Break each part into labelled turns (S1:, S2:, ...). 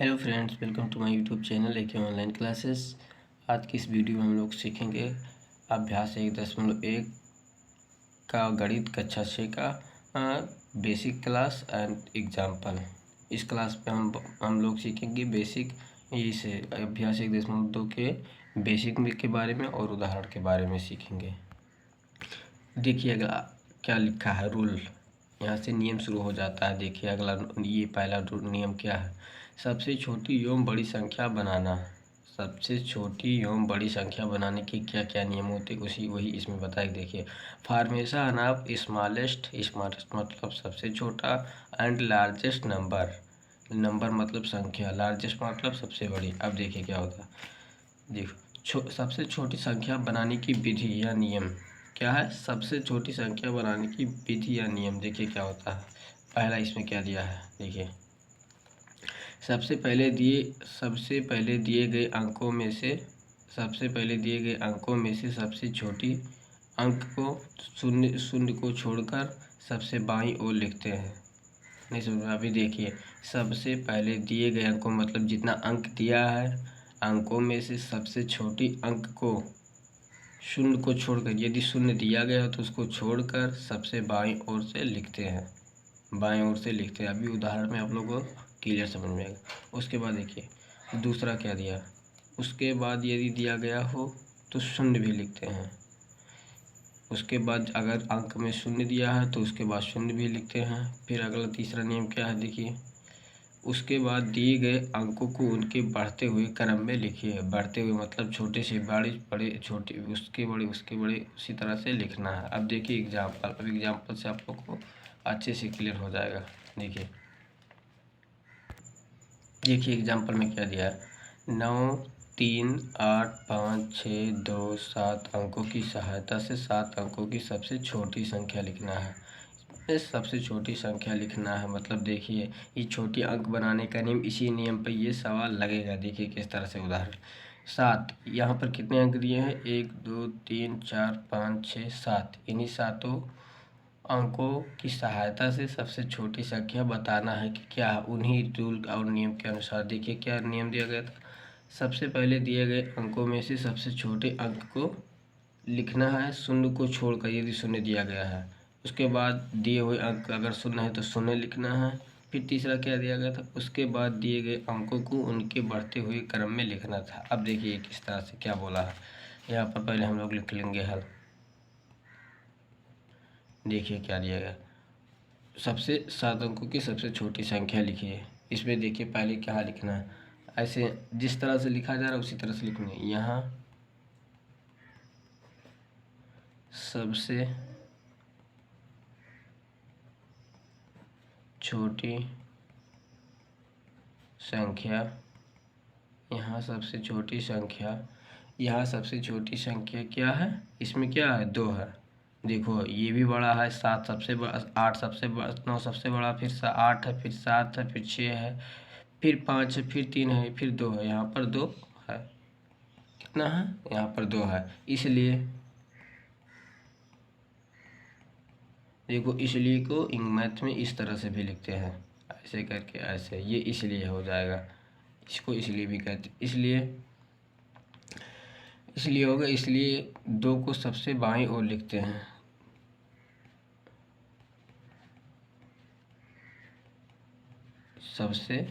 S1: Hello friends, welcome to my YouTube channel AK online classes. आज की इस video में हम लोग सीखेंगे अभ्यास 1.1 का गणित कक्षा 6 का बेसिक क्लास एंड एग्जाम्पल। इस क्लास में हम लोग सीखेंगे बेसिक इसे अभ्यास 1.2 के बेसिक के बारे में और उदाहरण के बारे में सीखेंगे। देखिए अगला क्या लिखा है, रूल। यहाँ से नियम शुरू हो जाता है। देखिए अगला ये पहला नियम क्या है, सबसे छोटी एवं बड़ी संख्या बनाना। सबसे छोटी एवं बड़ी संख्या बनाने के क्या क्या नियम होते हैं वही इसमें बताए। देखिए फॉर्मेशन ऑफ स्मॉलेस्ट मतलब सबसे छोटा एंड लार्जेस्ट नंबर मतलब संख्या, लार्जेस्ट मतलब सबसे बड़ी। अब देखिए क्या होता है, देखो सबसे छोटी संख्या बनाने की विधि या नियम क्या है। सबसे छोटी संख्या बनाने की विधि या नियम देखिए क्या होता है। पहला इसमें क्या दिया है, देखिए सबसे पहले दिए गए अंकों में से सबसे छोटी अंक को शून्य को छोड़कर सबसे बाईं ओर लिखते हैं। नहीं समझ में? अभी देखिए सबसे पहले दिए गए अंकों मतलब जितना अंक दिया है, अंकों में से सबसे छोटी अंक को शून्य को छोड़कर, यदि शून्य दिया गया हो तो उसको छोड़कर सबसे बाईं ओर से लिखते हैं। अभी उदाहरण में आप लोगों को क्लियर समझ में आएगा। उसके बाद देखिए दूसरा क्या दिया, उसके बाद यदि दिया गया हो तो शून्य भी लिखते हैं। उसके बाद अगर अंक में शून्य दिया है तो उसके बाद शून्य भी लिखते हैं। फिर अगला तीसरा नियम क्या है, देखिए उसके बाद दिए गए अंकों को उनके बढ़ते हुए क्रम में लिखिए। बढ़ते हुए मतलब छोटे से बड़े छोटे उसके बड़े उसी तरह से लिखना है। अब देखिए एग्जाम्पल, अब एग्जाम्पल से आप लोग को अच्छे से क्लियर हो जाएगा। देखिए एग्जाम्पल में क्या दिया है, 9, 3, 8, 5, 6, 2, 7 अंकों की सहायता से 7 अंकों की सबसे छोटी संख्या लिखना है। सबसे छोटी संख्या लिखना है मतलब देखिए ये छोटी अंक बनाने का नियम, इसी नियम पर ये सवाल लगेगा। देखिए किस तरह से उदाहरण 7, यहाँ पर कितने अंक दिए हैं, 1, 2, 3, 4, 5, 6, 7। इन्हीं सातों अंकों की सहायता से सबसे छोटी संख्या बताना है कि क्या, उन्हीं रूल और नियम के अनुसार। देखिए क्या नियम दिया गया था, सबसे पहले दिए गए अंकों में से सबसे छोटे अंक को लिखना है शून्य को छोड़कर, यदि शून्य दिया गया है। उसके बाद दिए हुए अंक अगर शून्य है तो शून्य लिखना है। फिर तीसरा क्या दिया गया था, उसके बाद दिए गए अंकों को उनके बढ़ते हुए क्रम में लिखना था। अब देखिए किस तरह से क्या बोला है, यहाँ पर पहले हम लोग लिख लेंगे हल। देखिए क्या दिया गया, सबसे 7 अंकों की सबसे छोटी संख्या लिखिए। इसमें देखिए पहले क्या लिखना है, ऐसे जिस तरह से लिखा जा रहा है उसी तरह से लिखना है। यहाँ सबसे छोटी संख्या, यहाँ सबसे छोटी संख्या, यहाँ सबसे छोटी संख्या क्या है, इसमें क्या है 2 है। देखो ये भी बड़ा है, 7 सबसे बड़ा, 8 सबसे बड़ा, 9 सबसे बड़ा, फिर 8 है, फिर 7 है, फिर 6 है, फिर 5 है, फिर 3 है, फिर 2 है। यहाँ पर 2 है, कितना है, यहाँ पर 2 है। इसलिए देखो इसलिए को मैथ में इस तरह से भी लिखते हैं, ऐसे करके ऐसे, ये इसलिए हो जाएगा। इसको इसलिए भी कहते, इसलिए होगा, इसलिए 2 को सबसे बाईं ओर लिखते हैं। सबसे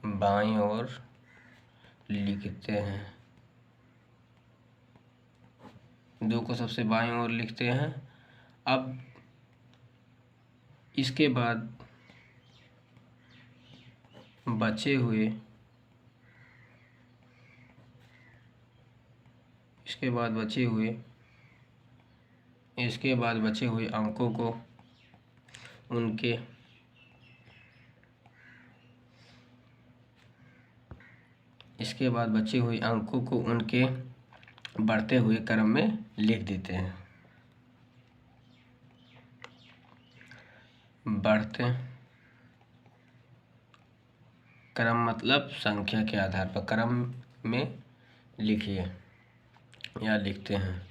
S1: बाईं ओर लिखते हैं, 2 को सबसे बाईं ओर लिखते हैं। अब इसके बाद बचे हुए इसके बाद बचे हुए अंकों को उनके बढ़ते हुए क्रम में लिख देते हैं। बढ़ते क्रम मतलब संख्या के आधार पर क्रम में लिखिए या लिखते हैं।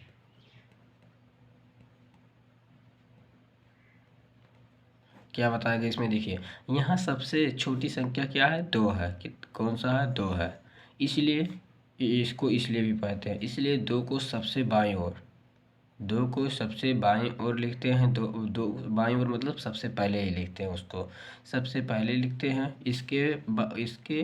S1: क्या बताया गया इसमें देखिए, यहाँ सबसे छोटी संख्या क्या है, 2 है। कौन सा है, 2 है। इसलिए इसको इसलिए भी पढ़ते हैं, इसलिए 2 को सबसे बाईं ओर, 2 को सबसे बाईं ओर लिखते हैं। दो बाईं ओर मतलब सबसे पहले ही लिखते हैं, उसको सबसे पहले लिखते हैं। इसके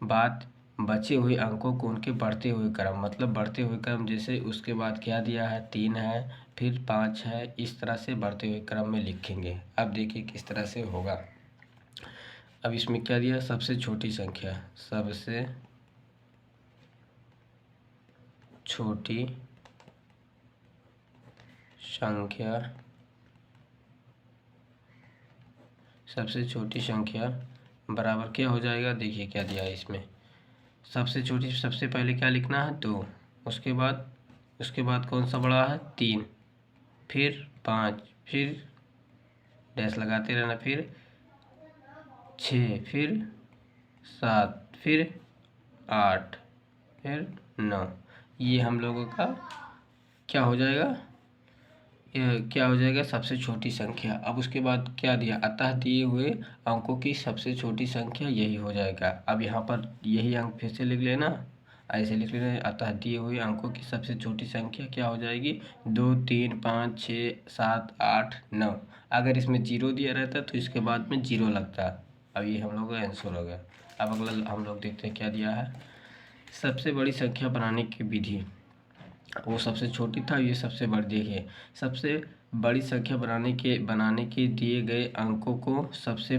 S1: बाद बचे हुए अंकों को उनके बढ़ते हुए क्रम, मतलब बढ़ते हुए क्रम, जैसे उसके बाद क्या दिया है, 3 है, फिर 5 है, इस तरह से बढ़ते हुए क्रम में लिखेंगे। अब देखिए किस तरह से होगा। अब इसमें क्या दिया, सबसे छोटी संख्या, सबसे छोटी संख्या, सबसे छोटी संख्या बराबर क्या हो जाएगा, देखिए क्या दिया है इसमें। सबसे छोटी, सबसे पहले क्या लिखना है, 2, उसके बाद कौन सा बड़ा है, 3, फिर 5, फिर डैश लगाते रहना, फिर 6, फिर 7, फिर 8, फिर 9। ये हम लोगों का क्या हो जाएगा, क्या हो जाएगा, सबसे छोटी संख्या। अब उसके बाद क्या दिया, अतः दिए हुए अंकों की सबसे छोटी संख्या यही हो जाएगा। अब यहाँ पर यही अंक फिर से लिख लेना, ऐसे लिख लेना, अतः दिए हुए अंकों की सबसे छोटी संख्या क्या हो जाएगी, 2, 3, 5, 6, 7, 8, 9। अगर इसमें 0 दिया रहता तो इसके बाद में 0 लगता। अब ये हम लोग का आंसर हो गया। अब अगला हम लोग देखते हैं क्या दिया है, सबसे बड़ी संख्या बनाने की विधि। वो सबसे छोटी था, ये सबसे बड़ी। देखिए, सबसे बड़ी संख्या बनाने के दिए गए अंकों को सबसे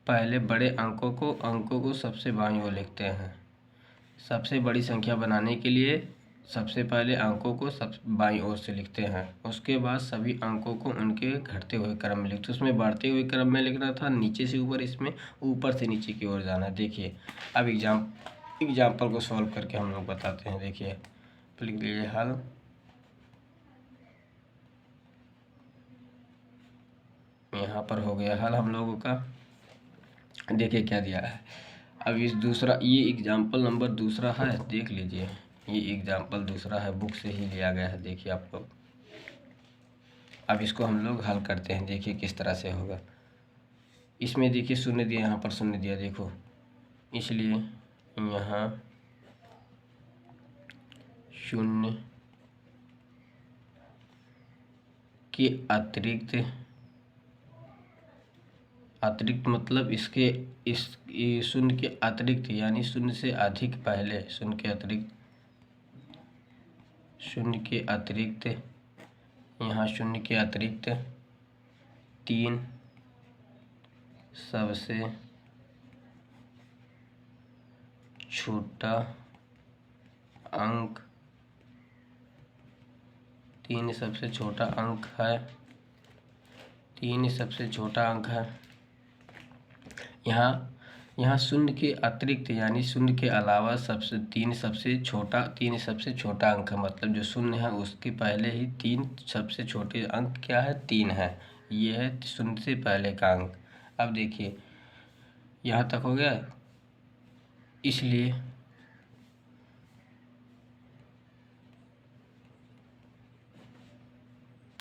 S1: पहले बड़े अंकों को सबसे बाईं ओर लिखते हैं। सबसे बड़ी संख्या बनाने के लिए सबसे पहले अंकों को सब बाईं ओर से लिखते हैं, उसके बाद सभी अंकों को उनके घटते हुए क्रम में लिखते हैं। उसमें बढ़ते हुए क्रम में लिखना था, नीचे से ऊपर, इसमें ऊपर से नीचे की ओर जाना है। देखिए, अब एग्जाम्पल को सॉल्व करके हम लोग बताते हैं। देखिए, लिख लीजिए हल। यहाँ पर हो गया हल हम लोगों का। देखिए क्या दिया है। अब इस दूसरा, ये एग्जाम्पल नंबर दूसरा है, देख लीजिए, ये एग्जाम्पल दूसरा है, बुक से ही लिया गया है। देखिए आप लोग, अब इसको हम लोग हल करते हैं। देखिए किस तरह से होगा। इसमें देखिए शून्य दिया, यहाँ पर शून्य दिया, देखो, इसलिए यहाँ शून्य के अतिरिक्त मतलब ये शून्य के अतिरिक्त, यानी शून्य से अधिक पहले, शून्य के अतिरिक्त यहाँ शून्य के अतिरिक्त 3 सबसे छोटा अंक, 3 सबसे छोटा अंक है, 3 सबसे छोटा अंक है। यहाँ शून्य के अतिरिक्त यानी शून्य के अलावा 3 सबसे छोटा अंक है, मतलब जो शून्य है उसके पहले ही 3 सबसे छोटे अंक क्या है, 3 है। ये है शून्य से पहले का अंक। अब देखिए यहाँ तक हो गया, इसलिए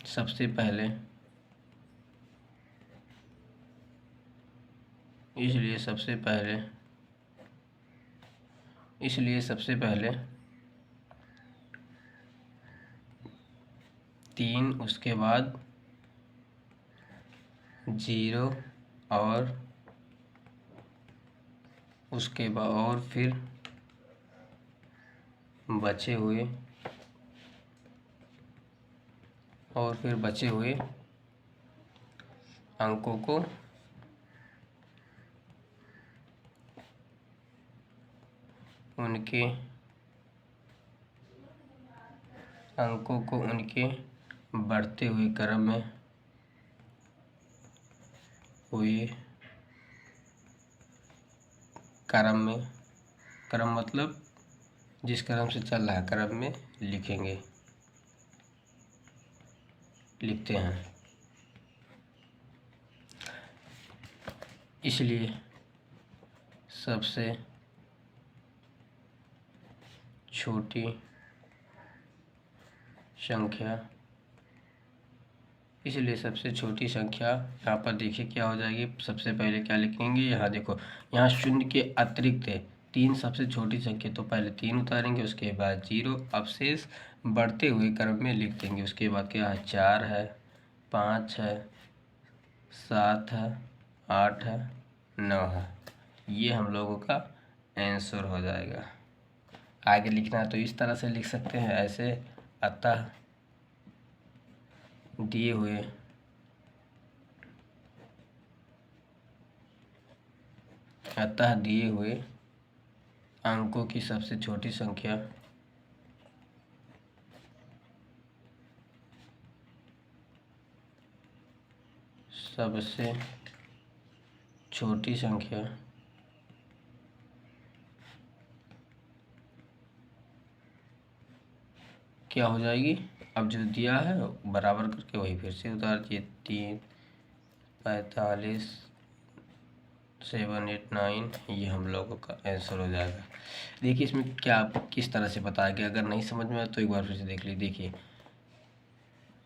S1: सबसे पहले इसलिए सबसे पहले 3, उसके बाद 0 और उसके बाद और फिर बचे हुए अंकों को उनके बढ़ते हुए क्रम मतलब जिस क्रम से चल रहा है क्रम में लिखते हैं। इसलिए सबसे छोटी संख्या इसलिए सबसे छोटी संख्या यहाँ पर देखिए क्या हो जाएगी। सबसे पहले क्या लिखेंगे, यहाँ देखो, यहाँ शून्य के अतिरिक्त 3 सबसे छोटी संख्या, तो पहले 3 उतारेंगे, उसके बाद 0, अवशेष बढ़ते हुए क्रम में लिख देंगे। उसके बाद क्या है, 4 है, 5 है, 7 है, 8 है, 9 है। ये हम लोगों का आंसर हो जाएगा। आगे लिखना है तो इस तरह से लिख सकते हैं ऐसे, अतः दिए हुए अंकों की सबसे छोटी संख्या क्या हो जाएगी। अब जो दिया है बराबर करके वही फिर से उतार दिए। 3, 45, 7, 8, 9, ये हम लोगों का आंसर हो जाएगा। देखिए इसमें क्या किस तरह से बताया गया, अगर नहीं समझ में आए तो एक बार फिर से देख लीजिए। देखिए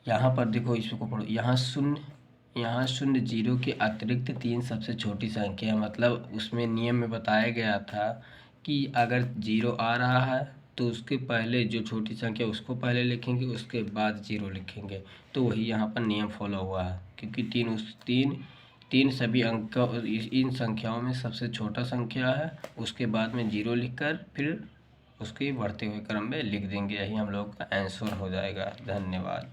S1: यहाँ पर देखो, इसको पढ़ो, यहाँ 0 जीरो के अतिरिक्त 3 सबसे छोटी संख्या, मतलब उसमें नियम में बताया गया था कि अगर 0 आ रहा है तो उसके पहले जो छोटी संख्या उसको पहले लिखेंगे, उसके बाद 0 लिखेंगे। तो वही यहाँ पर नियम फॉलो हुआ है, क्योंकि तीन सभी अंक इन संख्याओं में सबसे छोटा संख्या है, उसके बाद में 0 लिखकर फिर उसके बढ़ते हुए क्रम में लिख देंगे। यही हम लोग का आंसर हो जाएगा। धन्यवाद।